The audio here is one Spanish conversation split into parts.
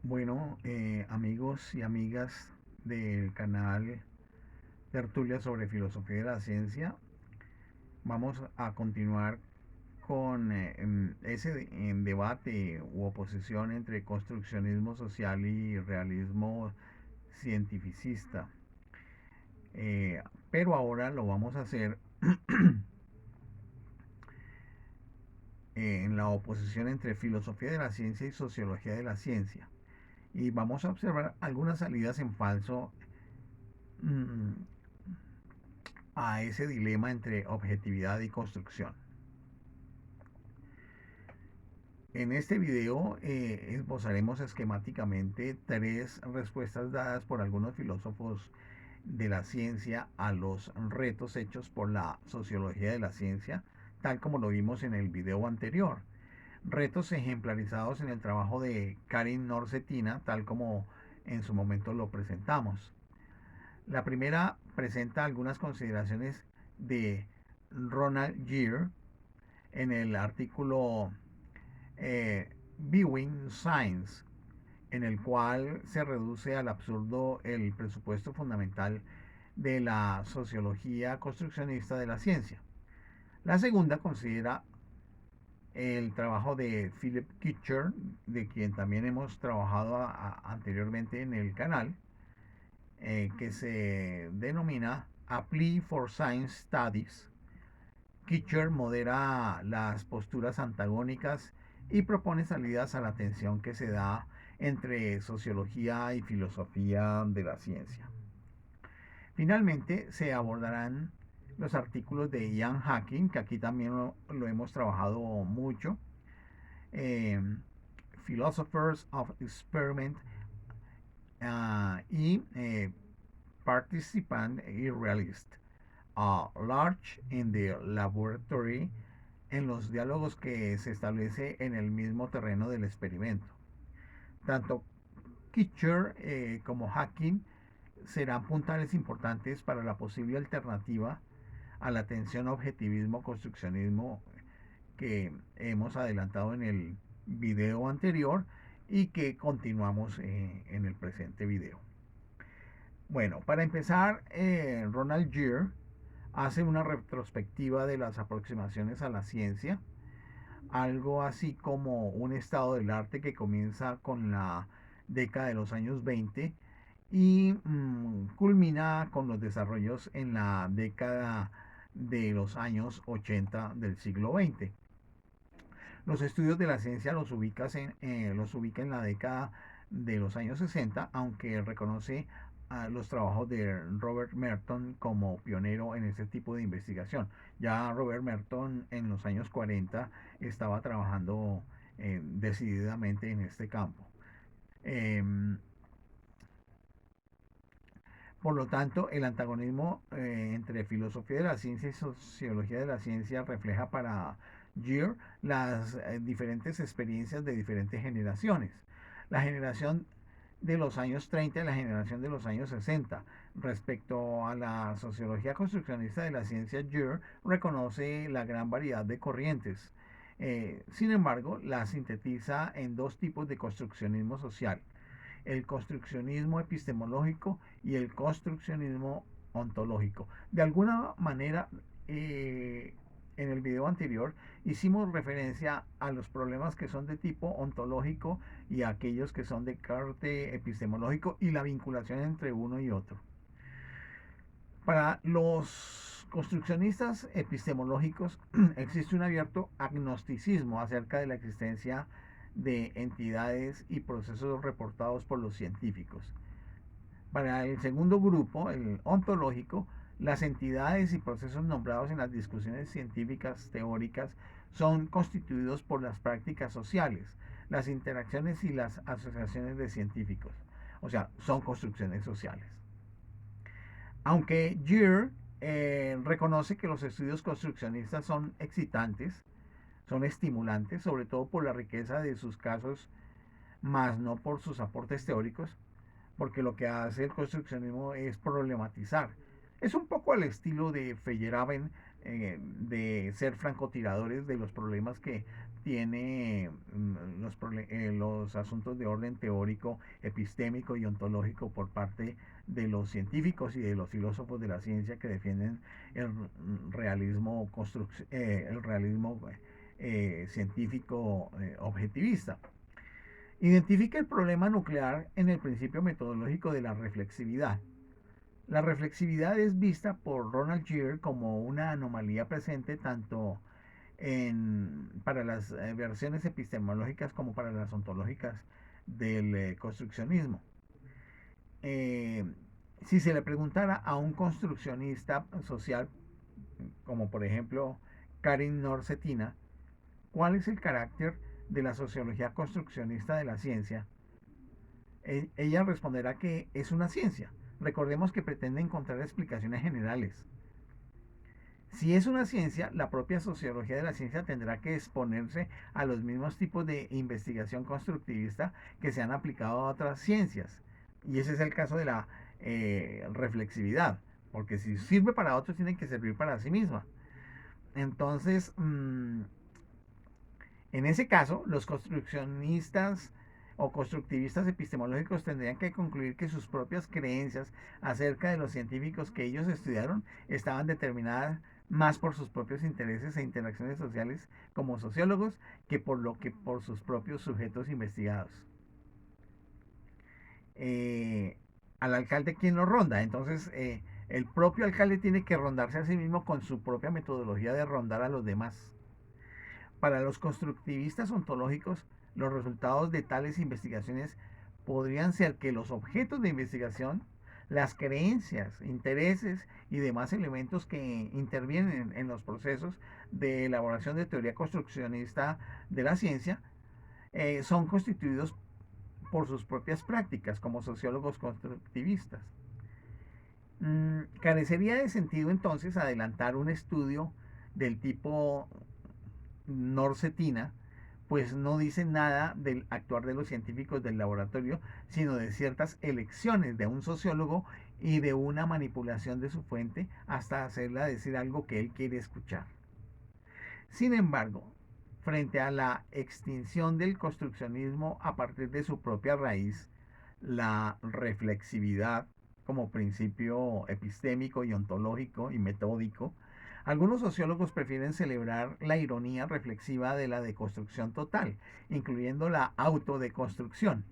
Bueno, amigos y amigas del canal Tertulia sobre Filosofía de la Ciencia, vamos a continuar con ese debate u oposición entre construccionismo social y realismo cientificista. Pero ahora lo vamos a hacer en la oposición entre filosofía de la ciencia y sociología de la ciencia. Y vamos a observar algunas salidas en falso mm, a ese dilema entre objetividad y construcción. En este video esbozaremos esquemáticamente tres respuestas dadas por algunos filósofos de la ciencia a los retos hechos por la sociología de la ciencia, tal como lo vimos en el video anterior. Retos ejemplarizados en el trabajo de Karin Norcetina, tal como en su momento lo presentamos. La primera presenta algunas consideraciones de Ronald Gere en el artículo Viewing Science, en el cual se reduce al absurdo el presupuesto fundamental de la sociología construccionista de la ciencia. La segunda considera el trabajo de Philip Kitcher, de quien también hemos trabajado anteriormente en el canal, que se denomina A Plea for Science Studies. Kitcher modera las posturas antagónicas y propone salidas a la tensión que se da entre sociología y filosofía de la ciencia. Finalmente se abordarán los artículos de Ian Hacking, que aquí también lo hemos trabajado mucho, eh, Philosophers of Experiment y Participant Irrealist, Large in the Laboratory, en los diálogos que se establece en el mismo terreno del experimento. Tanto Kitcher como Hacking serán puntales importantes para la posible alternativa a la tensión objetivismo-construccionismo que hemos adelantado en el video anterior y que continuamos en el presente video. Bueno, para empezar, Ronald Gere hace una retrospectiva de las aproximaciones a la ciencia, algo así como un estado del arte que comienza con la década de los años 20 y culmina con los desarrollos en la década de los años 80 del siglo XX. Los estudios de la ciencia los ubica en la década de los años 60, aunque reconoce los trabajos de Robert Merton como pionero en este tipo de investigación. Ya Robert Merton en los años 40 estaba trabajando decididamente en este campo. Por lo tanto, el antagonismo entre filosofía de la ciencia y sociología de la ciencia refleja para Gere las diferentes experiencias de diferentes generaciones. La generación de los años 30 y la generación de los años 60. Respecto a la sociología construccionista de la ciencia, Gere reconoce la gran variedad de corrientes. Sin embargo, la sintetiza en dos tipos de construccionismo social: el construccionismo epistemológico y el construccionismo ontológico. De alguna manera, en el video anterior hicimos referencia a los problemas que son de tipo ontológico y a aquellos que son de carácter epistemológico y la vinculación entre uno y otro. Para los construccionistas epistemológicos existe un abierto agnosticismo acerca de la existencia de entidades y procesos reportados por los científicos. Para el segundo grupo, el ontológico, las entidades y procesos nombrados en las discusiones científicas teóricas son constituidos por las prácticas sociales, las interacciones y las asociaciones de científicos. O sea, son construcciones sociales. Aunque Gere reconoce que los estudios construccionistas son excitantes, son estimulantes, sobre todo por la riqueza de sus casos, más no por sus aportes teóricos, porque lo que hace el construccionismo es problematizar. Es un poco al estilo de Feyerabend, de ser francotiradores de los problemas que tiene los asuntos de orden teórico, epistémico y ontológico por parte de los científicos y de los filósofos de la ciencia que defienden el realismo, el realismo científico objetivista. Identifica el problema nuclear en el principio metodológico de la reflexividad. La reflexividad es vista por Ronald Gere como una anomalía presente tanto para las versiones epistemológicas como para las ontológicas del construccionismo. Si se le preguntara a un construccionista social, como por ejemplo Karin Nor-Cetina, ¿cuál es el carácter de la sociología construccionista de la ciencia? Ella responderá que es una ciencia. Recordemos que pretende encontrar explicaciones generales. Si es una ciencia, la propia sociología de la ciencia tendrá que exponerse a los mismos tipos de investigación constructivista que se han aplicado a otras ciencias. Y ese es el caso de la reflexividad, porque si sirve para otros, tiene que servir para sí misma. Entonces, en ese caso, los construccionistas o constructivistas epistemológicos tendrían que concluir que sus propias creencias acerca de los científicos que ellos estudiaron estaban determinadas más por sus propios intereses e interacciones sociales como sociólogos que por sus propios sujetos investigados. Al alcalde, ¿quién lo ronda? Entonces, el propio alcalde tiene que rondarse a sí mismo con su propia metodología de rondar a los demás. Para los constructivistas ontológicos, los resultados de tales investigaciones podrían ser que los objetos de investigación, las creencias, intereses y demás elementos que intervienen en los procesos de elaboración de teoría construccionista de la ciencia, son constituidos por sus propias prácticas como sociólogos constructivistas. Carecería de sentido entonces adelantar un estudio del tipo Nor-Cetina, pues no dice nada del actuar de los científicos del laboratorio, sino de ciertas elecciones de un sociólogo y de una manipulación de su fuente hasta hacerla decir algo que él quiere escuchar. Sin embargo, frente a la extinción del construccionismo a partir de su propia raíz, la reflexividad como principio epistémico y ontológico y metódico, algunos sociólogos prefieren celebrar la ironía reflexiva de la deconstrucción total, incluyendo la autodeconstrucción.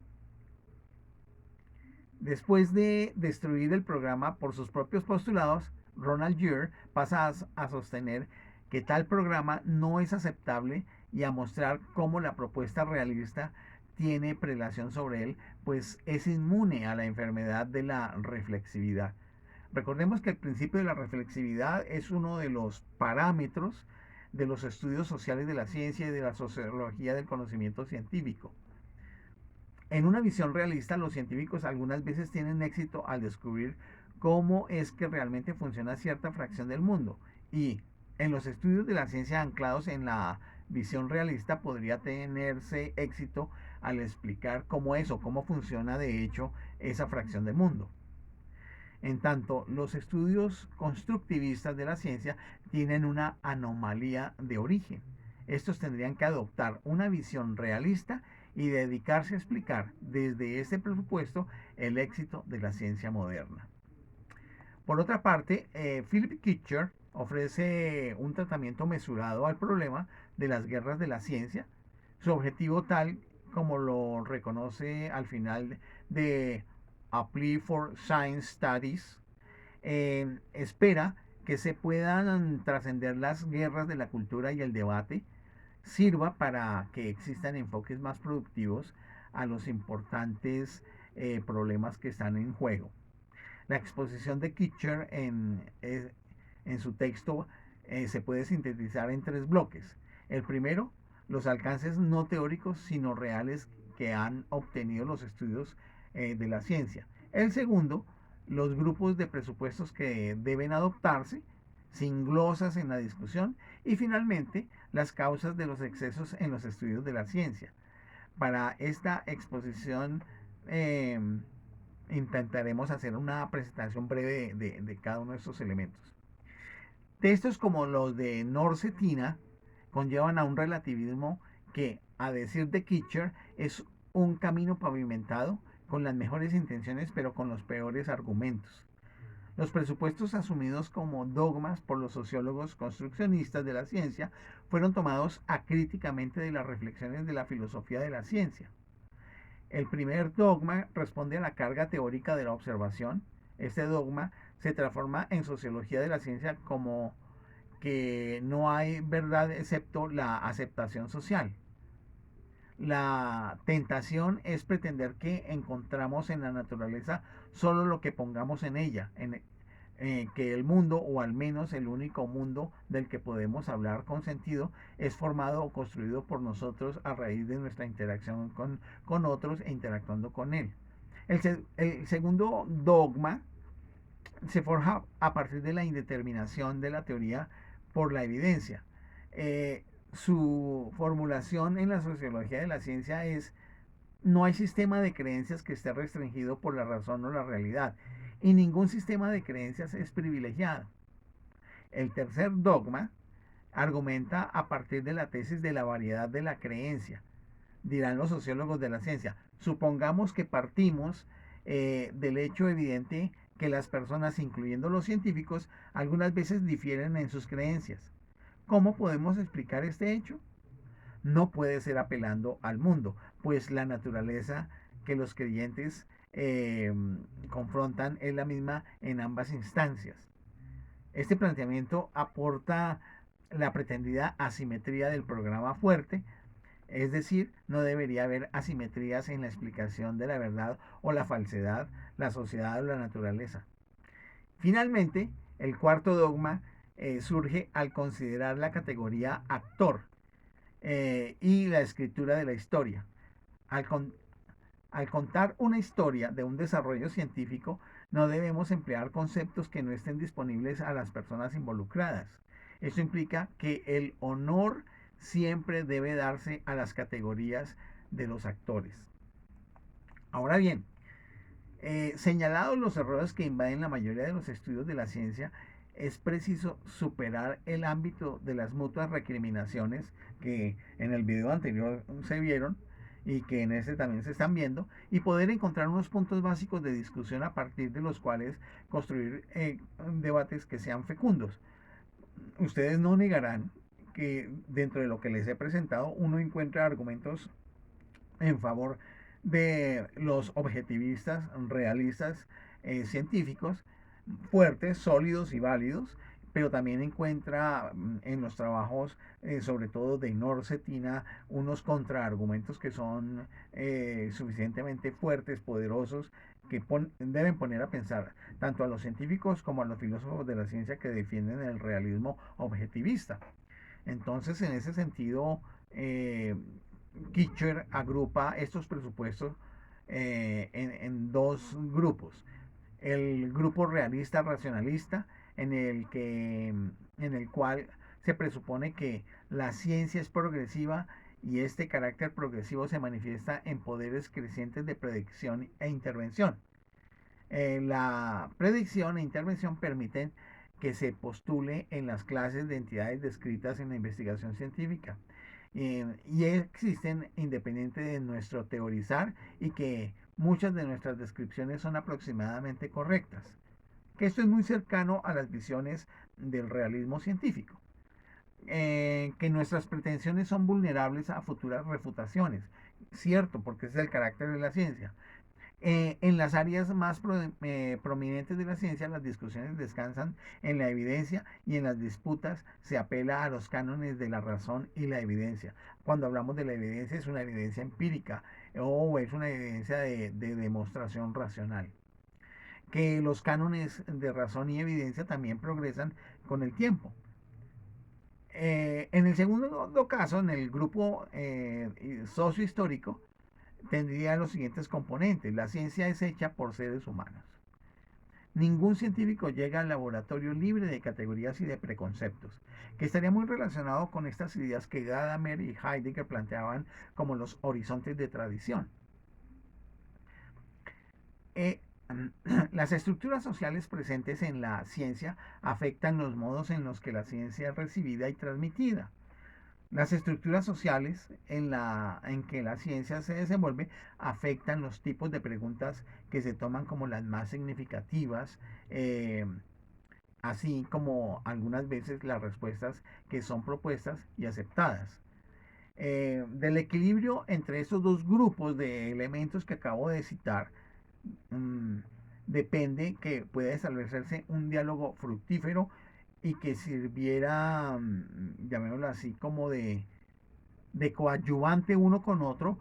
Después de destruir el programa por sus propios postulados, Ronald Gere pasa a sostener que tal programa no es aceptable y a mostrar cómo la propuesta realista tiene prelación sobre él, pues es inmune a la enfermedad de la reflexividad. Recordemos que el principio de la reflexividad es uno de los parámetros de los estudios sociales de la ciencia y de la sociología del conocimiento científico. En una visión realista, los científicos algunas veces tienen éxito al descubrir cómo es que realmente funciona cierta fracción del mundo, y en los estudios de la ciencia anclados en la visión realista podría tenerse éxito al explicar cómo es o cómo funciona de hecho esa fracción del mundo. En tanto, los estudios constructivistas de la ciencia tienen una anomalía de origen. Estos tendrían que adoptar una visión realista y dedicarse a explicar desde este presupuesto el éxito de la ciencia moderna. Por otra parte, Philip Kitcher ofrece un tratamiento mesurado al problema de las guerras de la ciencia. Su objetivo, tal como lo reconoce al final de A Plea for Science Studies, espera que se puedan trascender las guerras de la cultura y el debate, sirva para que existan enfoques más productivos a los importantes problemas que están en juego. La exposición de Kitcher en su texto se puede sintetizar en tres bloques. El primero, los alcances no teóricos sino reales que han obtenido los estudios de la ciencia. El segundo, los grupos de presupuestos que deben adoptarse, sin glosas en la discusión. Y finalmente, las causas de los excesos en los estudios de la ciencia. Para esta exposición intentaremos hacer una presentación breve de cada uno de estos elementos. Textos como los de Norsetina conllevan a un relativismo que, a decir de Kitcher, es un camino pavimentado con las mejores intenciones pero con los peores argumentos. Los presupuestos asumidos como dogmas por los sociólogos construccionistas de la ciencia fueron tomados acríticamente de las reflexiones de la filosofía de la ciencia. El primer dogma responde a la carga teórica de la observación. Este dogma se transforma en sociología de la ciencia como que no hay verdad excepto la aceptación social. La tentación es pretender que encontramos en la naturaleza solo lo que pongamos en ella, que el mundo, o al menos el único mundo del que podemos hablar con sentido, es formado o construido por nosotros a raíz de nuestra interacción con otros e interactuando con él. El segundo dogma se forja a partir de la indeterminación de la teoría por la evidencia. Su formulación en la sociología de la ciencia es: no hay sistema de creencias que esté restringido por la razón o la realidad, y ningún sistema de creencias es privilegiado. El tercer dogma argumenta a partir de la tesis de la variedad de la creencia. Dirán los sociólogos de la ciencia: supongamos que partimos del hecho evidente que las personas, incluyendo los científicos, algunas veces difieren en sus creencias. ¿Cómo podemos explicar este hecho? No puede ser apelando al mundo, pues la naturaleza que los creyentes confrontan es la misma en ambas instancias. Este planteamiento aporta la pretendida asimetría del programa fuerte, es decir, no debería haber asimetrías en la explicación de la verdad o la falsedad, la sociedad o la naturaleza. Finalmente, el cuarto dogma surge al considerar la categoría actor y la escritura de la historia. Al, con, al contar una historia de un desarrollo científico, no debemos emplear conceptos que no estén disponibles a las personas involucradas. Esto implica que el honor siempre debe darse a las categorías de los actores. Ahora bien, señalados los errores que invaden la mayoría de los estudios de la ciencia, es preciso superar el ámbito de las mutuas recriminaciones que en el video anterior se vieron y que en este también se están viendo, y poder encontrar unos puntos básicos de discusión a partir de los cuales construir debates que sean fecundos. Ustedes no negarán que dentro de lo que les he presentado uno encuentra argumentos en favor de los objetivistas, realistas, científicos, fuertes, sólidos y válidos, pero también encuentra en los trabajos, sobre todo de Norsetina, unos contraargumentos que son suficientemente fuertes, poderosos, que deben poner a pensar tanto a los científicos como a los filósofos de la ciencia que defienden el realismo objetivista. Entonces, en ese sentido, Kitcher agrupa estos presupuestos en dos grupos. El grupo realista racionalista, en el cual se presupone que la ciencia es progresiva y este carácter progresivo se manifiesta en poderes crecientes de predicción e intervención. La predicción e intervención permiten que se postule en las clases de entidades descritas en la investigación científica, y existen independiente de nuestro teorizar, y que muchas de nuestras descripciones son aproximadamente correctas, que esto es muy cercano a las visiones del realismo científico, que nuestras pretensiones son vulnerables a futuras refutaciones, cierto, porque ese es el carácter de la ciencia. En las áreas más prominentes de la ciencia, las discusiones descansan en la evidencia, y en las disputas se apela a los cánones de la razón y la evidencia. Cuando hablamos de la evidencia, es una evidencia empírica o es una evidencia de demostración racional. Que los cánones de razón y evidencia también progresan con el tiempo. En el segundo caso, en el grupo sociohistórico, tendría los siguientes componentes. La ciencia es hecha por seres humanos. Ningún científico llega al laboratorio libre de categorías y de preconceptos, que estaría muy relacionado con estas ideas que Gadamer y Heidegger planteaban como los horizontes de tradición. Las estructuras sociales presentes en la ciencia afectan los modos en los que la ciencia es recibida y transmitida. Las estructuras sociales en que la ciencia se desenvuelve afectan los tipos de preguntas que se toman como las más significativas, eh, así como algunas veces las respuestas que son propuestas y aceptadas. Del equilibrio entre estos dos grupos de elementos que acabo de citar, mm, depende que pueda establecerse un diálogo fructífero y que sirviera, llamémoslo así, como de coadyuvante uno con otro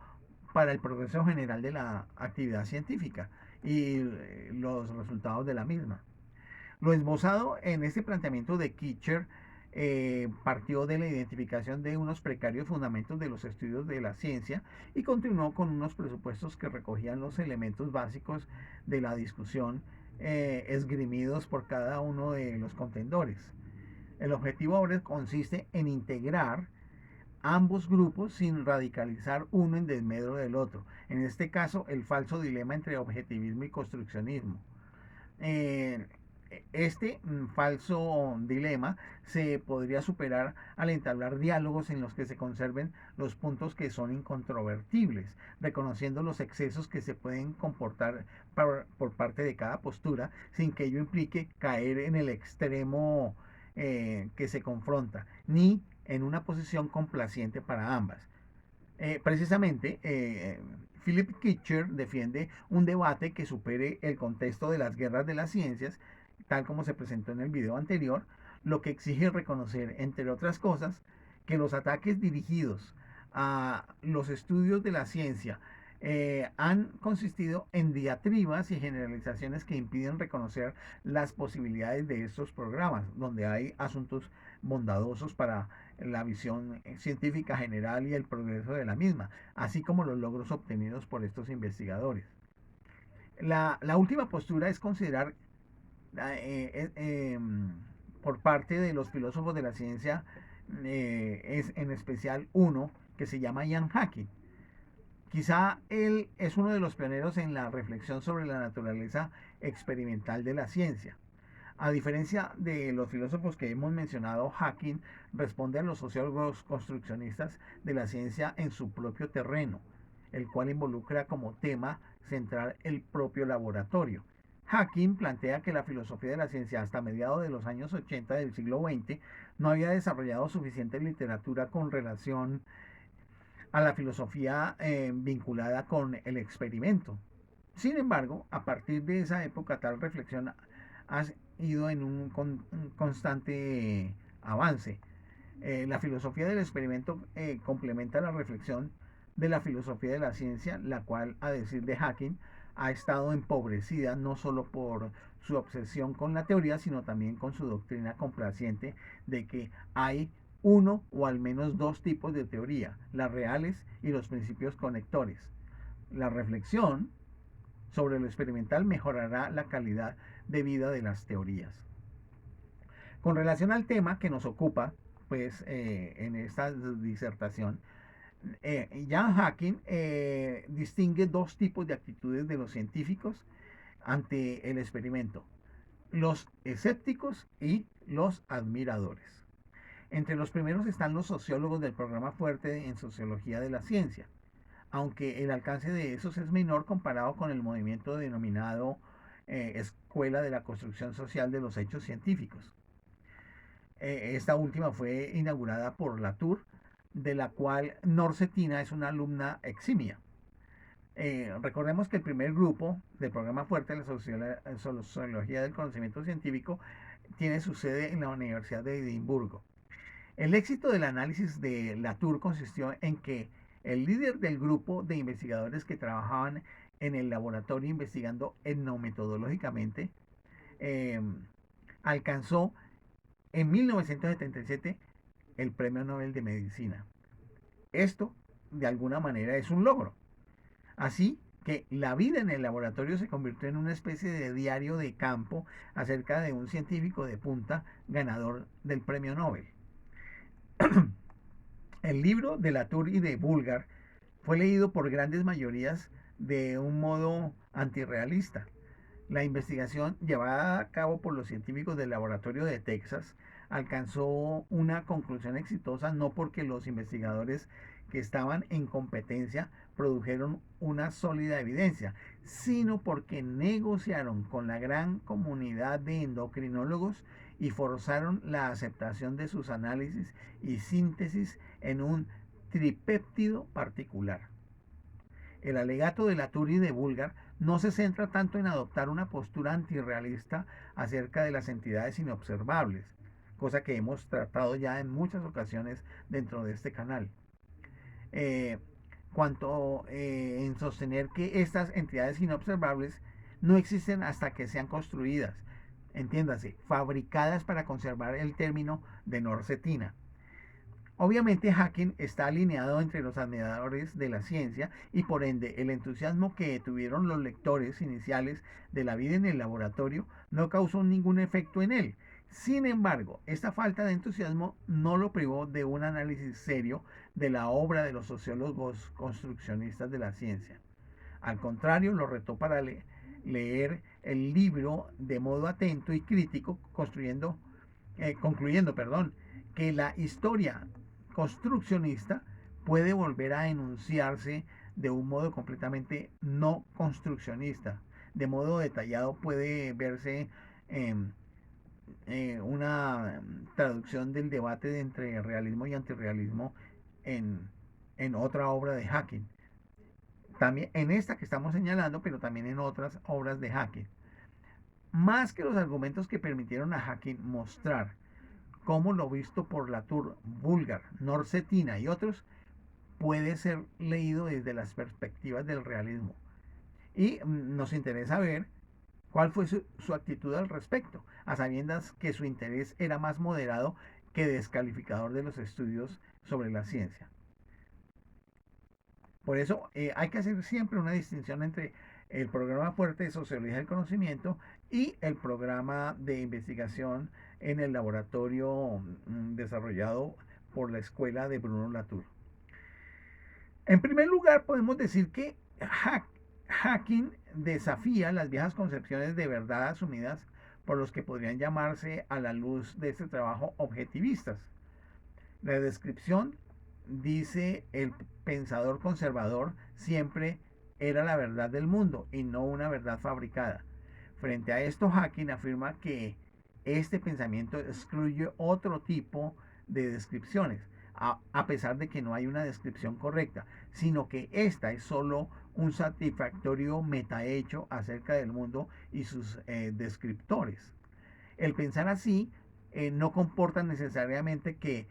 para el progreso general de la actividad científica y los resultados de la misma. Lo esbozado en este planteamiento de Kitcher partió de la identificación de unos precarios fundamentos de los estudios de la ciencia y continuó con unos presupuestos que recogían los elementos básicos de la discusión esgrimidos por cada uno de los contendores. El objetivo ahora consiste en integrar ambos grupos sin radicalizar uno en desmedro del otro. En este caso, el falso dilema entre objetivismo y construccionismo. Eh, este falso dilema se podría superar al entablar diálogos en los que se conserven los puntos que son incontrovertibles, reconociendo los excesos que se pueden comportar por parte de cada postura, sin que ello implique caer en el extremo que se confronta, ni en una posición complaciente para ambas. Precisamente, Philip Kitcher defiende un debate que supere el contexto de las guerras de las ciencias, tal como se presentó en el video anterior, lo que exige reconocer, entre otras cosas, que los ataques dirigidos a los estudios de la ciencia han consistido en diatribas y generalizaciones que impiden reconocer las posibilidades de estos programas, donde hay asuntos bondadosos para la visión científica general y el progreso de la misma, así como los logros obtenidos por estos investigadores. La última postura es considerar por parte de los filósofos de la ciencia, es en especial uno que se llama Ian Hacking. Quizá él es uno de los pioneros en la reflexión sobre la naturaleza experimental de la ciencia. A diferencia de los filósofos que hemos mencionado, Hacking responde a los sociólogos construccionistas de la ciencia en su propio terreno, el cual involucra como tema central el propio laboratorio. Hacking plantea que la filosofía de la ciencia hasta mediados de los años 80 del siglo XX no había desarrollado suficiente literatura con relación a la filosofía vinculada con el experimento. Sin embargo, a partir de esa época tal reflexión ha ido en un constante avance. La filosofía del experimento complementa la reflexión de la filosofía de la ciencia, la cual, a decir de Hacking, ha estado empobrecida no solo por su obsesión con la teoría, sino también con su doctrina complaciente de que hay uno o al menos dos tipos de teoría, las reales y los principios conectores. La reflexión sobre lo experimental mejorará la calidad de vida de las teorías. Con relación al tema que nos ocupa, pues en esta disertación, Jan Hacking distingue dos tipos de actitudes de los científicos ante el experimento: los escépticos y los admiradores. Entre los primeros están los sociólogos del programa fuerte en sociología de la ciencia, aunque el alcance de esos es menor comparado con el movimiento denominado Escuela de la Construcción Social de los Hechos Científicos. Esta última fue inaugurada por Latour, de la cual Norcetina es una alumna eximia. Recordemos que el primer grupo del programa fuerte de la sociología del conocimiento científico tiene su sede en la Universidad de Edimburgo. El éxito del análisis de Latour consistió en que el líder del grupo de investigadores que trabajaban en el laboratorio investigando etnometodológicamente alcanzó en 1977 el Premio Nobel de Medicina. Esto, de alguna manera, es un logro. Así que la vida en el laboratorio se convirtió en una especie de diario de campo acerca de un científico de punta ganador del Premio Nobel. El libro de Latour y de Bulgar fue leído por grandes mayorías de un modo antirrealista. La investigación llevada a cabo por los científicos del laboratorio de Texas alcanzó una conclusión exitosa no porque los investigadores que estaban en competencia produjeron una sólida evidencia, sino porque negociaron con la gran comunidad de endocrinólogos y forzaron la aceptación de sus análisis y síntesis en un tripéptido particular. El alegato de Latour y de Bulgar no se centra tanto en adoptar una postura antirrealista acerca de las entidades inobservables, cosa que hemos tratado ya en muchas ocasiones dentro de este canal, eh, cuanto en sostener que estas entidades inobservables no existen hasta que sean construidas, entiéndase, fabricadas para conservar el término de norcetina. Obviamente Hacking está alineado entre los admiradores de la ciencia y por ende el entusiasmo que tuvieron los lectores iniciales de La vida en el laboratorio no causó ningún efecto en él. Sin embargo, esta falta de entusiasmo no lo privó de un análisis serio de la obra de los sociólogos construccionistas de la ciencia. Al contrario, lo retó para leer el libro de modo atento y crítico, concluyendo, que la historia construccionista puede volver a enunciarse de un modo completamente no construccionista. De modo detallado puede verse una traducción del debate entre realismo y antirrealismo en, en otra obra de Hacking. También en esta que estamos señalando, pero también en otras obras de Hacking. Más que los argumentos que permitieron a Hacking mostrar cómo lo visto por Latour, Bulgar, Norcetina y otros puede ser leído desde las perspectivas del realismo. Y nos interesa ver cuál fue su actitud al respecto, a sabiendas que su interés era más moderado que descalificador de los estudios sobre la ciencia. Por eso hay que hacer siempre una distinción entre el programa fuerte de sociología del conocimiento y el programa de investigación en el laboratorio desarrollado por la escuela de Bruno Latour. En primer lugar, podemos decir que Hacking desafía las viejas concepciones de verdad asumidas por los que podrían llamarse a la luz de este trabajo objetivistas. La descripción, dice el pensador conservador, siempre era la verdad del mundo y no una verdad fabricada. Frente a esto, Hacking afirma que este pensamiento excluye otro tipo de descripciones, a pesar de que no hay una descripción correcta, sino que esta es solo un satisfactorio metahecho acerca del mundo y sus descriptores. El pensar así no comporta necesariamente que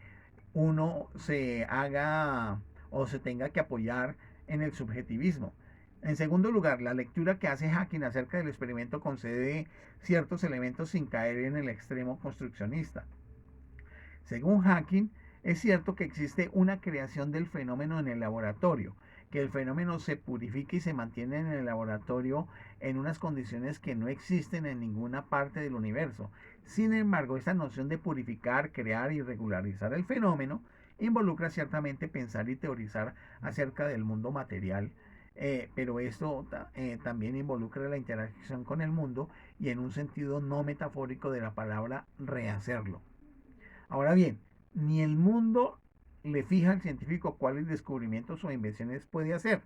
uno se haga o se tenga que apoyar en el subjetivismo. En segundo lugar, la lectura que hace Hacking acerca del experimento concede ciertos elementos sin caer en el extremo construccionista. Según Hacking, es cierto que existe una creación del fenómeno en el laboratorio, que el fenómeno se purifica y se mantiene en el laboratorio en unas condiciones que no existen en ninguna parte del universo. Sin embargo, esta noción de purificar, crear y regularizar el fenómeno involucra ciertamente pensar y teorizar acerca del mundo material, pero esto también involucra la interacción con el mundo y en un sentido no metafórico de la palabra rehacerlo. Ahora bien, ni el mundo le fija al científico cuáles descubrimientos o invenciones puede hacer,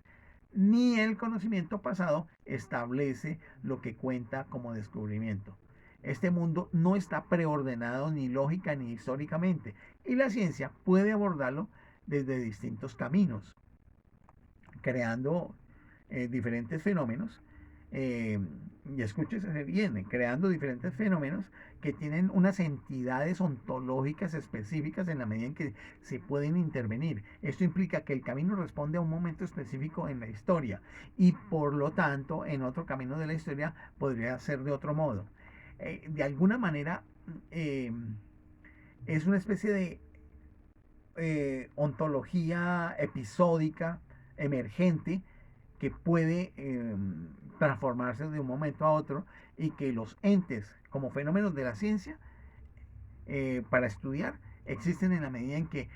ni el conocimiento pasado establece lo que cuenta como descubrimiento. Este mundo no está preordenado ni lógica ni históricamente, y la ciencia puede abordarlo desde distintos caminos, creando diferentes fenómenos. Y escúchese bien, creando diferentes fenómenos que tienen unas entidades ontológicas específicas en la medida en que se pueden intervenir. Esto implica que el camino responde a un momento específico en la historia y por lo tanto en otro camino de la historia podría ser de otro modo. De alguna manera es una especie de ontología episódica, emergente, que puede transformarse de un momento a otro y que los entes como fenómenos de la ciencia para estudiar existen en la medida en que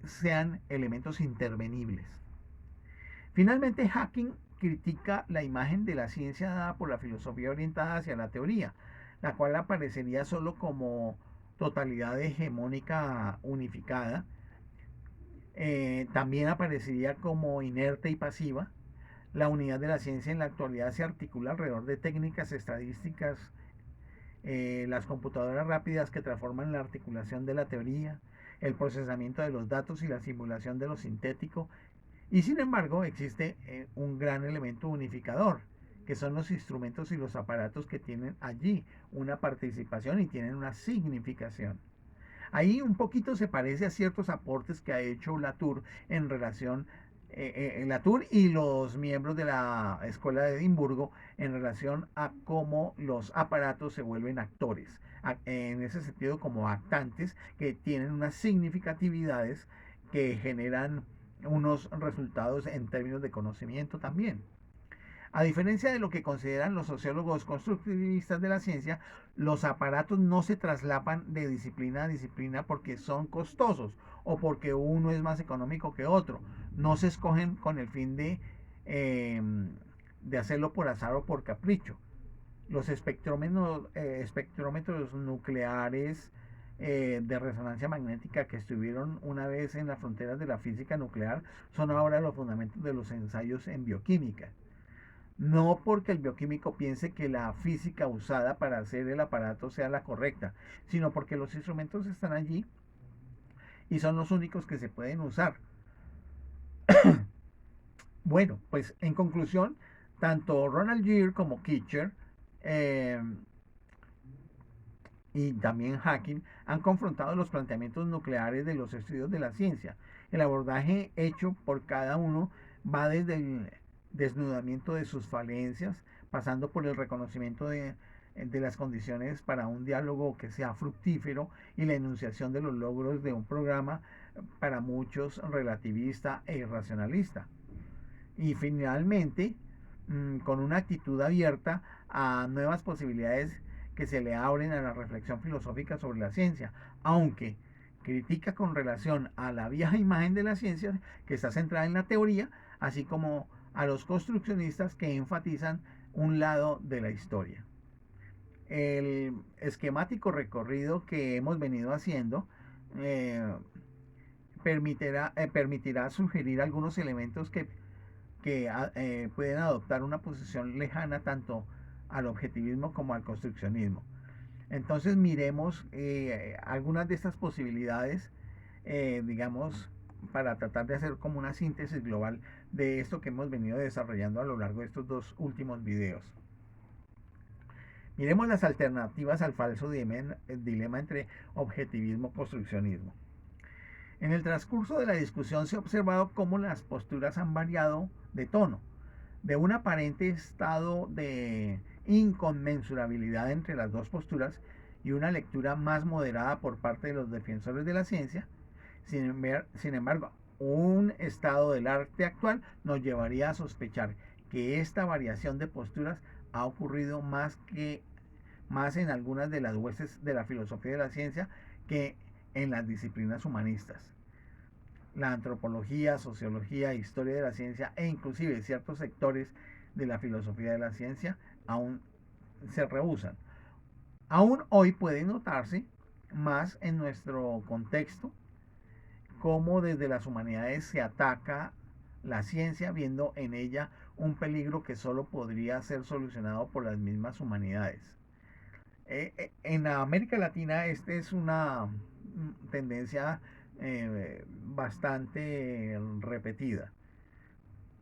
sean elementos intervenibles. Finalmente, Hacking critica la imagen de la ciencia dada por la filosofía orientada hacia la teoría, la cual aparecería solo como totalidad hegemónica unificada. También aparecería como inerte y pasiva. La unidad de la ciencia en la actualidad se articula alrededor de técnicas estadísticas, las computadoras rápidas que transforman la articulación de la teoría, el procesamiento de los datos y la simulación de lo sintético. Y sin embargo existe un gran elemento unificador, que son los instrumentos y los aparatos que tienen allí una participación y tienen una significación. Ahí un poquito se parece a ciertos aportes que ha hecho Latour en relación, Latour y los miembros de la Escuela de Edimburgo en relación a cómo los aparatos se vuelven actores, en ese sentido como actantes que tienen unas significatividades que generan unos resultados en términos de conocimiento también. A diferencia de lo que consideran los sociólogos constructivistas de la ciencia, los aparatos no se traslapan de disciplina a disciplina porque son costosos o porque uno es más económico que otro. No se escogen con el fin de hacerlo por azar o por capricho. Los espectrómetros nucleares de resonancia magnética que estuvieron una vez en las fronteras de la física nuclear son ahora los fundamentos de los ensayos en bioquímica. No porque el bioquímico piense que la física usada para hacer el aparato sea la correcta, sino porque los instrumentos están allí y son los únicos que se pueden usar. Bueno, pues en conclusión, tanto Ronald Gere como Kitcher eh, y también Hacking han confrontado los planteamientos nucleares de los estudios de la ciencia. El abordaje hecho por cada uno va desde el desnudamiento de sus falencias, pasando por el reconocimiento de las condiciones para un diálogo que sea fructífero y la enunciación de los logros de un programa para muchos relativista e irracionalista. Y finalmente, con una actitud abierta a nuevas posibilidades que se le abren a la reflexión filosófica sobre la ciencia, aunque critica con relación a la vieja imagen de la ciencia que está centrada en la teoría, así como a los construccionistas que enfatizan un lado de la historia. El esquemático recorrido que hemos venido haciendo permitirá sugerir algunos elementos que pueden adoptar una posición lejana tanto al objetivismo como al construccionismo. Entonces miremos algunas de estas posibilidades, digamos, para tratar de hacer como una síntesis global de esto que hemos venido desarrollando a lo largo de estos dos últimos videos. Miremos las alternativas al falso dilema entre objetivismo y construccionismo. En el transcurso de la discusión se ha observado cómo las posturas han variado de tono, de un aparente estado de inconmensurabilidad entre las dos posturas y una lectura más moderada por parte de los defensores de la ciencia. Sin embargo, un estado del arte actual nos llevaría a sospechar que esta variación de posturas ha ocurrido más en algunas de las huestes de la filosofía de la ciencia que en las disciplinas humanistas. La antropología, sociología, historia de la ciencia e inclusive ciertos sectores de la filosofía de la ciencia aún se rehúsan. Aún hoy puede notarse más en nuestro contexto cómo desde las humanidades se ataca la ciencia viendo en ella un peligro que solo podría ser solucionado por las mismas humanidades. En América Latina esta es una tendencia bastante repetida.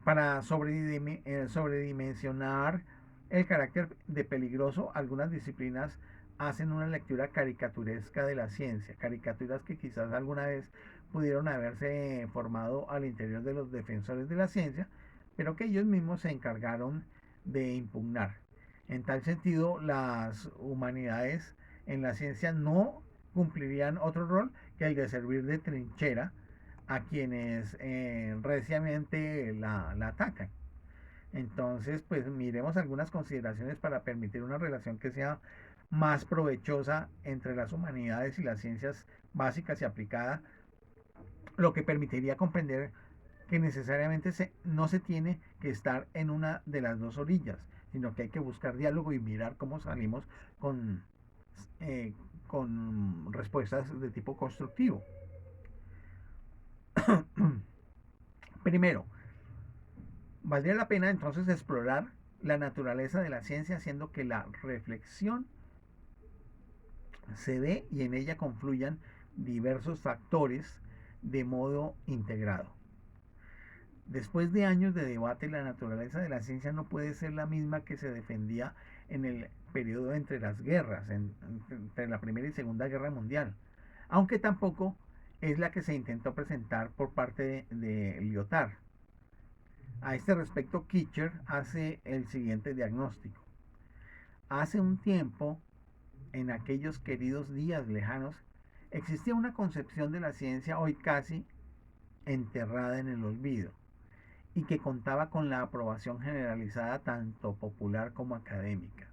Para sobredimensionar el carácter de peligroso, algunas disciplinas hacen una lectura caricaturesca de la ciencia, caricaturas que quizás alguna vez pudieron haberse formado al interior de los defensores de la ciencia, pero que ellos mismos se encargaron de impugnar. En tal sentido, las humanidades en la ciencia no cumplirían otro rol que el de servir de trinchera a quienes reciamente la atacan. Entonces, pues miremos algunas consideraciones para permitir una relación que sea más provechosa entre las humanidades y las ciencias básicas y aplicadas, lo que permitiría comprender que necesariamente no se tiene que estar en una de las dos orillas, sino que hay que buscar diálogo y mirar cómo salimos con, eh, con respuestas de tipo constructivo. Primero, valdría la pena entonces explorar la naturaleza de la ciencia, haciendo que la reflexión se dé y en ella confluyan diversos factores de modo integrado. Después de años de debate, la naturaleza de la ciencia no puede ser la misma que se defendía en el periodo entre las guerras, entre la Primera y Segunda Guerra Mundial, aunque tampoco es la que se intentó presentar por parte de Lyotard. A este respecto, Kitcher hace el siguiente diagnóstico. Hace un tiempo, en aquellos queridos días lejanos, existía una concepción de la ciencia hoy casi enterrada en el olvido y que contaba con la aprobación generalizada tanto popular como académica.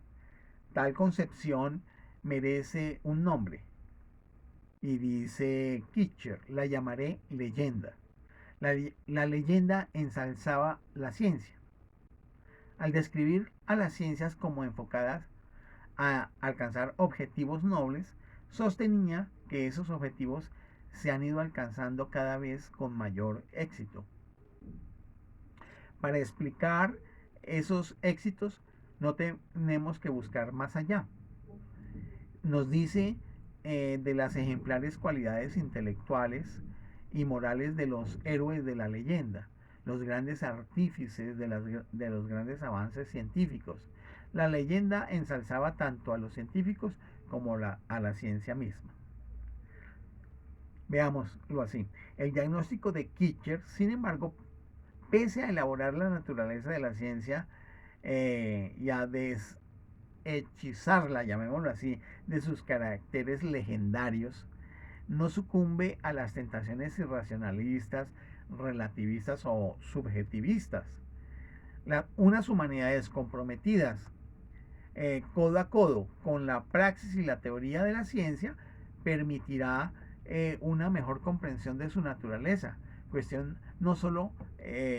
Tal concepción merece un nombre y dice Kitcher, la llamaré leyenda. La leyenda ensalzaba la ciencia. Al describir a las ciencias como enfocadas a alcanzar objetivos nobles, sostenía que esos objetivos se han ido alcanzando cada vez con mayor éxito. Para explicar esos éxitos no tenemos que buscar más allá. Nos dice de las ejemplares cualidades intelectuales y morales de los héroes de la leyenda, los grandes artífices de los grandes avances científicos. La leyenda ensalzaba tanto a los científicos como a la ciencia misma. Veámoslo así. El diagnóstico de Kitcher, sin embargo, pese a elaborar la naturaleza de la ciencia y a deshechizarla, llamémoslo así, de sus caracteres legendarios, no sucumbe a las tentaciones irracionalistas, relativistas o subjetivistas. Unas humanidades comprometidas codo a codo con la praxis y la teoría de la ciencia permitirá una mejor comprensión de su naturaleza, cuestión no solo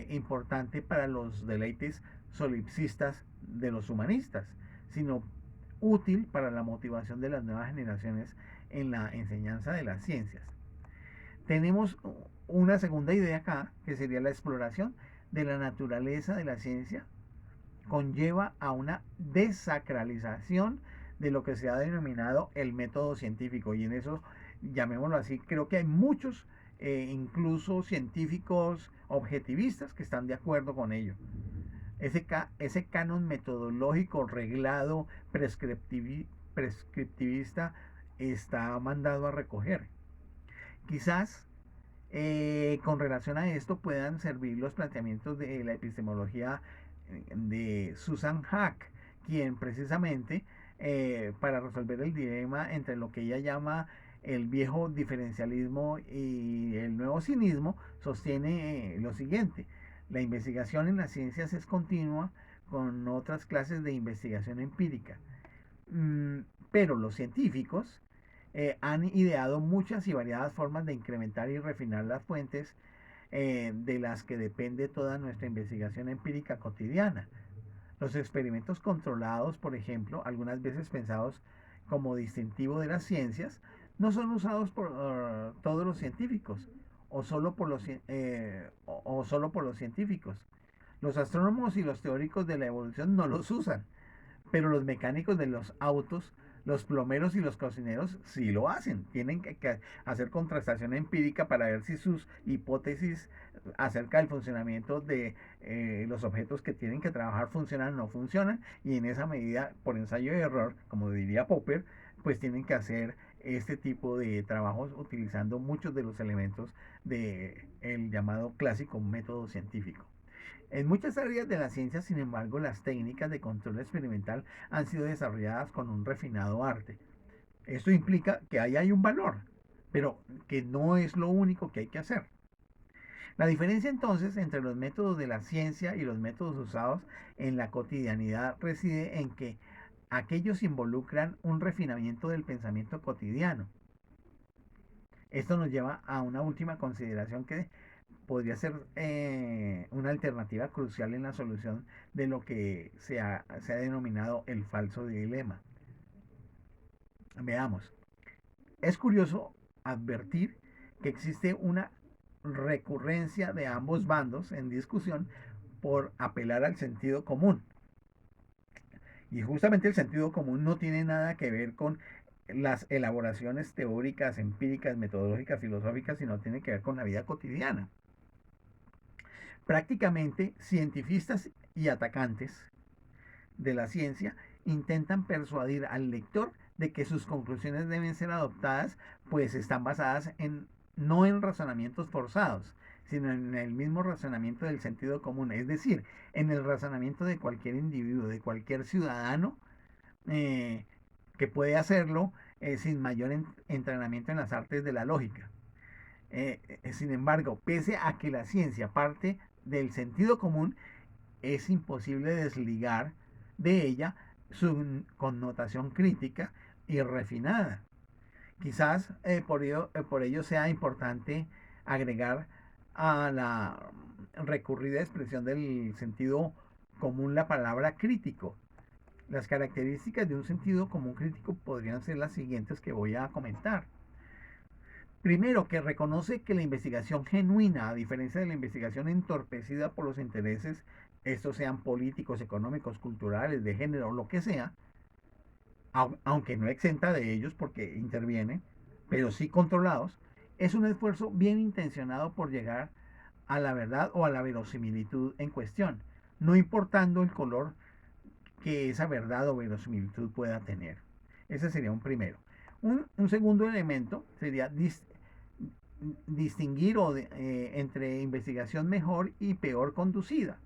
importante para los deleites solipsistas de los humanistas, sino útil para la motivación de las nuevas generaciones en la enseñanza de las ciencias. Tenemos una segunda idea acá, que sería la exploración de la naturaleza de la ciencia conlleva a una desacralización de lo que se ha denominado el método científico, y en eso, llamémoslo así, creo que hay muchos, incluso científicos objetivistas, que están de acuerdo con ello. Ese canon metodológico reglado, prescriptivista, está mandado a recoger. Quizás con relación a esto puedan servir los planteamientos de la epistemología de Susan Haack, quien precisamente para resolver el dilema entre lo que ella llama el viejo diferencialismo y el nuevo cinismo, sostiene lo siguiente: la investigación en las ciencias es continua con otras clases de investigación empírica, pero los científicos han ideado muchas y variadas formas de incrementar y refinar las fuentes de las que depende toda nuestra investigación empírica cotidiana. Los experimentos controlados, por ejemplo, algunas veces pensados como distintivo de las ciencias, no son usados por todos los científicos o solo por los científicos. Los astrónomos y los teóricos de la evolución no los usan, pero los mecánicos de los autos, los plomeros y los cocineros sí lo hacen. Tienen que hacer contrastación empírica para ver si sus hipótesis acerca del funcionamiento de los objetos que tienen que trabajar funcionan o no funcionan, y en esa medida, por ensayo y error, como diría Popper, pues tienen que hacer este tipo de trabajos utilizando muchos de los elementos del llamado clásico método científico. En muchas áreas de la ciencia, sin embargo, las técnicas de control experimental han sido desarrolladas con un refinado arte. Esto implica que ahí hay un valor, pero que no es lo único que hay que hacer. La diferencia entonces entre los métodos de la ciencia y los métodos usados en la cotidianidad reside en que aquellos involucran un refinamiento del pensamiento cotidiano. Esto nos lleva a una última consideración que podría ser una alternativa crucial en la solución de lo que se ha denominado el falso dilema. Veamos. Es curioso advertir que existe una recurrencia de ambos bandos en discusión por apelar al sentido común. Y justamente el sentido común no tiene nada que ver con las elaboraciones teóricas, empíricas, metodológicas, filosóficas, sino tiene que ver con la vida cotidiana. Prácticamente, científicos y atacantes de la ciencia intentan persuadir al lector de que sus conclusiones deben ser adoptadas, pues están basadas no en razonamientos forzados, sino en el mismo razonamiento del sentido común, es decir, en el razonamiento de cualquier individuo, de cualquier ciudadano eh, que puede hacerlo sin mayor entrenamiento en las artes de la lógica. Sin embargo, pese a que la ciencia parte del sentido común, es imposible desligar de ella su connotación crítica y refinada. Quizás por ello sea importante agregar a la recurrida expresión del sentido común la palabra crítico. Las características de un sentido común crítico podrían ser las siguientes que voy a comentar. Primero, que reconoce que la investigación genuina, a diferencia de la investigación entorpecida por los intereses, estos sean políticos, económicos, culturales, de género, lo que sea, aunque no exenta de ellos porque interviene, pero sí controlados, es un esfuerzo bien intencionado por llegar a la verdad o a la verosimilitud en cuestión, no importando el color que esa verdad o verosimilitud pueda tener. Ese sería un primero. Un segundo elemento sería distinguir entre investigación mejor y peor conducida.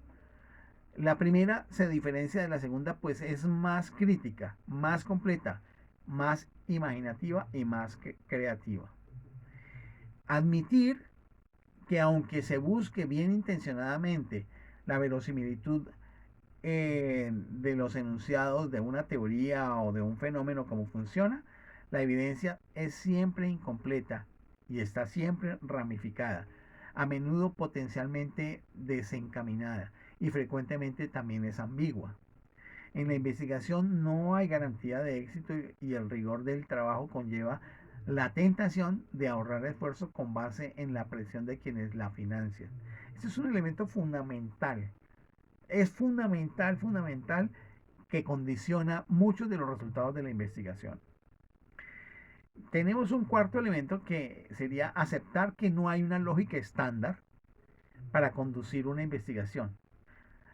La primera se diferencia de la segunda, pues es más crítica, más completa, más imaginativa y más creativa. Admitir que aunque se busque bien intencionadamente la verosimilitud de los enunciados de una teoría o de un fenómeno como funciona, la evidencia es siempre incompleta y está siempre ramificada, a menudo potencialmente desencaminada y frecuentemente también es ambigua. En la investigación no hay garantía de éxito y el rigor del trabajo conlleva la tentación de ahorrar esfuerzo con base en la presión de quienes la financian. Este es un elemento fundamental. Es fundamental que condiciona muchos de los resultados de la investigación. Tenemos un cuarto elemento que sería aceptar que no hay una lógica estándar para conducir una investigación.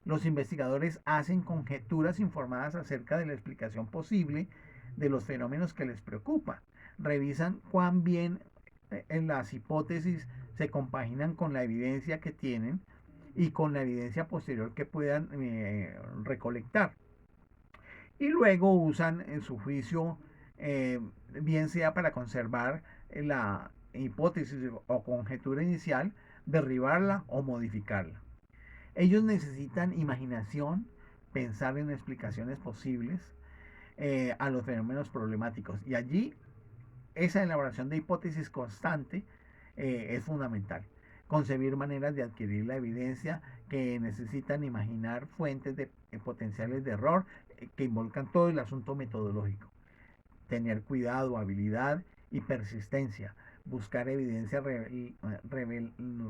Los investigadores hacen conjeturas informadas acerca de la explicación posible de los fenómenos que les preocupan. Revisan cuán bien en las hipótesis se compaginan con la evidencia que tienen y con la evidencia posterior que puedan recolectar. Y luego usan en su juicio, bien sea para conservar la hipótesis o conjetura inicial, derribarla o modificarla. Ellos necesitan imaginación, pensar en explicaciones posibles a los fenómenos problemáticos. Y allí esa elaboración de hipótesis constante es fundamental. Concebir maneras de adquirir la evidencia que necesitan imaginar fuentes de potenciales de error que involucran todo el asunto metodológico. Tener cuidado, habilidad y persistencia. Buscar evidencia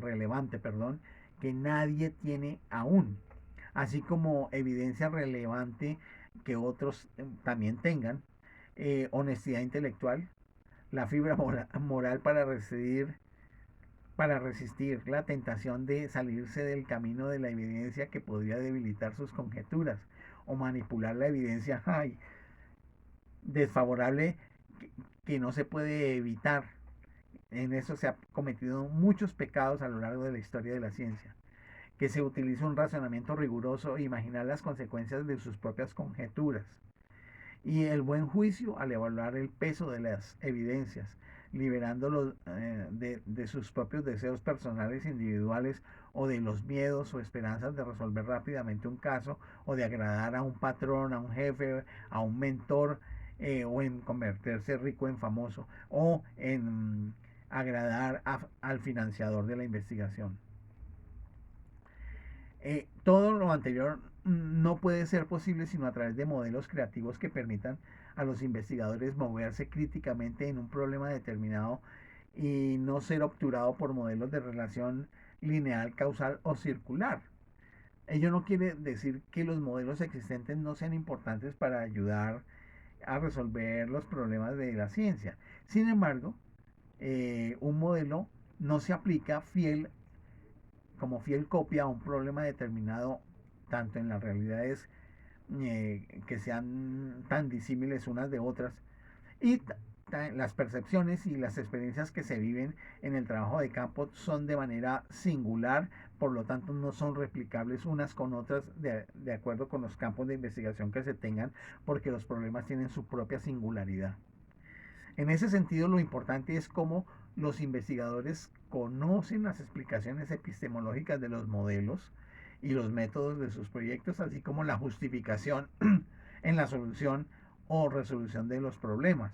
relevante, que nadie tiene aún, así como evidencia relevante que otros también tengan, honestidad intelectual, la fibra moral para resistir la tentación de salirse del camino de la evidencia que podría debilitar sus conjeturas o manipular la evidencia desfavorable que no se puede evitar. En eso se han cometido muchos pecados a lo largo de la historia de la ciencia. Que se utilice un razonamiento riguroso e imaginar las consecuencias de sus propias conjeturas. Y el buen juicio al evaluar el peso de las evidencias, liberándolos de sus propios deseos personales individuales o de los miedos o esperanzas de resolver rápidamente un caso o de agradar a un patrón, a un jefe, a un mentor o en convertirse rico en famoso o en agradar al financiador de la investigación. Todo lo anterior no puede ser posible sino a través de modelos creativos que permitan a los investigadores moverse críticamente en un problema determinado y no ser obturado por modelos de relación lineal, causal o circular. Ello no quiere decir que los modelos existentes no sean importantes para ayudar a resolver los problemas de la ciencia. Sin embargo, un modelo no se aplica como fiel copia a un problema determinado, tanto en las realidades que sean tan disímiles unas de otras, y las percepciones y las experiencias que se viven en el trabajo de campo son de manera singular, por lo tanto no son replicables unas con otras de acuerdo con los campos de investigación que se tengan, porque los problemas tienen su propia singularidad. En ese sentido, lo importante es cómo los investigadores conocen las explicaciones epistemológicas de los modelos y los métodos de sus proyectos, así como la justificación en la solución o resolución de los problemas.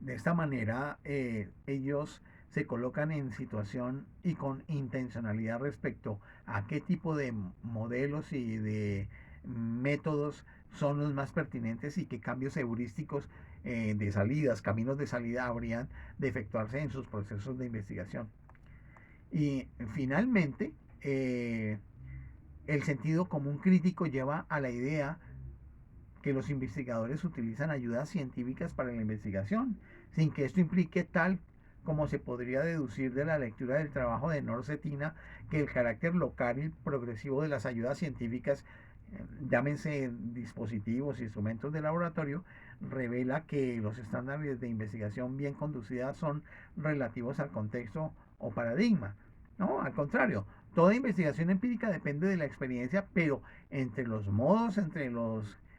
De esta manera, ellos se colocan en situación y con intencionalidad respecto a qué tipo de modelos y de métodos son los más pertinentes y qué cambios heurísticos de salidas, caminos de salida habrían de efectuarse en sus procesos de investigación. Y finalmente, el sentido común crítico lleva a la idea que los investigadores utilizan ayudas científicas para la investigación, sin que esto implique tal como se podría deducir de la lectura del trabajo de Norcetina, que el carácter local y progresivo de las ayudas científicas, llámense dispositivos, instrumentos de laboratorio, revela que los estándares de investigación bien conducida son relativos al contexto o paradigma. No, al contrario, toda investigación empírica depende de la experiencia, pero entre los modos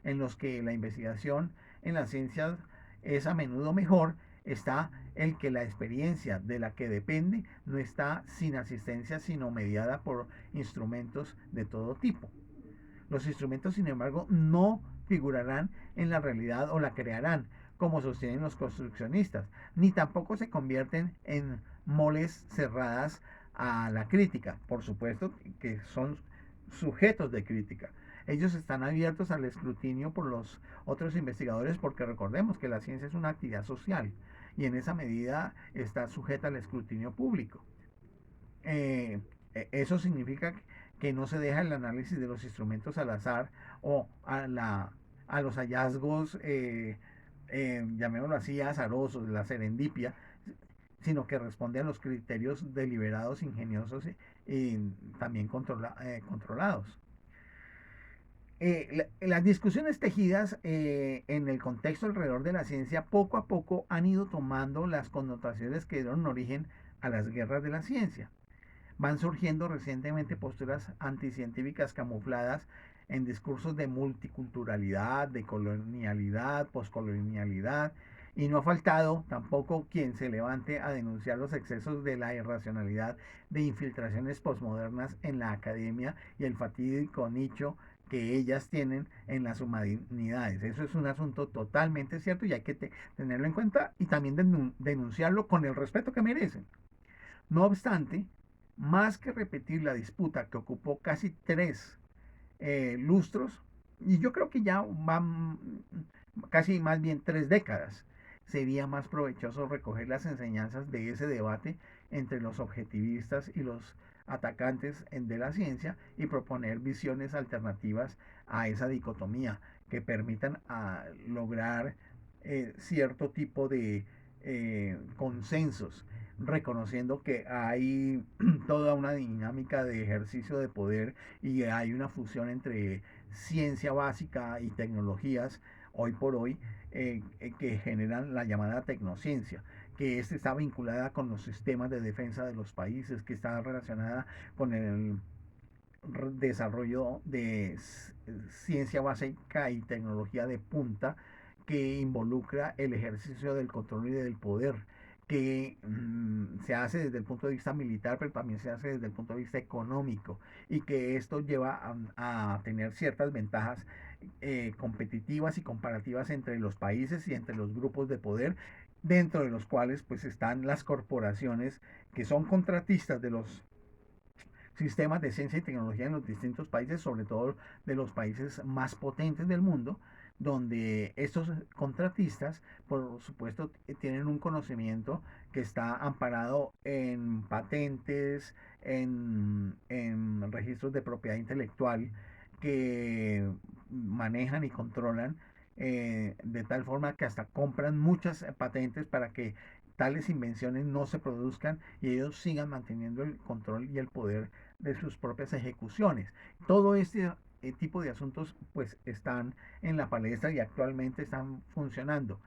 en los que la investigación en las ciencias es a menudo mejor, está el que la experiencia de la que depende no está sin asistencia, sino mediada por instrumentos de todo tipo. Los instrumentos, sin embargo, no figurarán en la realidad o la crearán, como sostienen los construccionistas, ni tampoco se convierten en moles cerradas a la crítica. Por supuesto que son sujetos de crítica. Ellos están abiertos al escrutinio por los otros investigadores, porque recordemos que la ciencia es una actividad social y en esa medida está sujeta al escrutinio público. Eso significa que no se deja el análisis de los instrumentos al azar o a los hallazgos, llamémoslo así, azarosos, de la serendipia, sino que responde a los criterios deliberados, ingeniosos y también controlados. Las discusiones tejidas en el contexto alrededor de la ciencia poco a poco han ido tomando las connotaciones que dieron origen a las guerras de la ciencia. Van surgiendo recientemente posturas anticientíficas camufladas en discursos de multiculturalidad, de colonialidad, poscolonialidad, y no ha faltado tampoco quien se levante a denunciar los excesos de la irracionalidad de infiltraciones posmodernas en la academia y el fatídico nicho que ellas tienen en las humanidades. Eso es un asunto totalmente cierto y hay que tenerlo en cuenta y también denunciarlo con el respeto que merecen. No obstante, más que repetir la disputa que ocupó casi 3 lustros, y yo creo que ya van casi más bien 3 décadas, sería más provechoso recoger las enseñanzas de ese debate entre los objetivistas y los atacantes de la ciencia y proponer visiones alternativas a esa dicotomía que permitan lograr cierto tipo de consensos, reconociendo que hay toda una dinámica de ejercicio de poder y hay una fusión entre ciencia básica y tecnologías hoy por hoy, que generan la llamada tecnociencia, que está vinculada con los sistemas de defensa de los países, que está relacionada con el desarrollo de ciencia básica y tecnología de punta, que involucra el ejercicio del control y del poder, que se hace desde el punto de vista militar, pero también se hace desde el punto de vista económico, y que esto lleva a tener ciertas ventajas competitivas y comparativas entre los países y entre los grupos de poder, dentro de los cuales pues están las corporaciones que son contratistas sistemas de ciencia y tecnología en los distintos países, sobre todo de los países más potentes del mundo, donde estos contratistas, por supuesto, tienen un conocimiento que está amparado en patentes, en registros de propiedad intelectual que manejan y controlan de tal forma que hasta compran muchas patentes para que tales invenciones no se produzcan y ellos sigan manteniendo el control y el poder de sus propias ejecuciones. Todo este tipo de asuntos pues están en la palestra y actualmente están funcionando,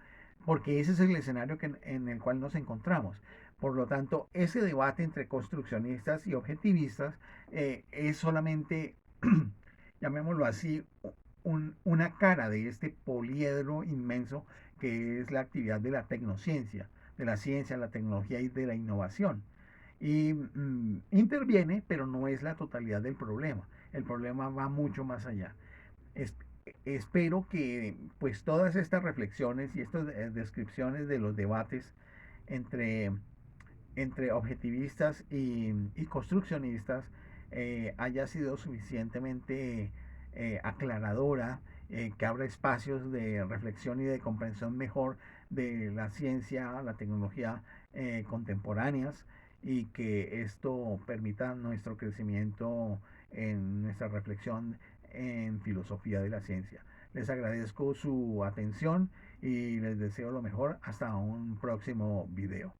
porque ese es el escenario en el cual nos encontramos. Por lo tanto, ese debate entre construccionistas y objetivistas es solamente, llamémoslo así, una cara de este poliedro inmenso que es la actividad de la tecnociencia, de la ciencia, la tecnología y de la innovación. Y interviene, pero no es la totalidad del problema. El problema va mucho más allá. Es- Espero que pues todas estas reflexiones y estas descripciones de los debates entre, entre objetivistas y construccionistas haya sido suficientemente aclaradora, que abra espacios de reflexión y de comprensión mejor de la ciencia, la tecnología contemporáneas, y que esto permita nuestro crecimiento en nuestra reflexión en filosofía de la ciencia. Les agradezco su atención y les deseo lo mejor hasta un próximo video.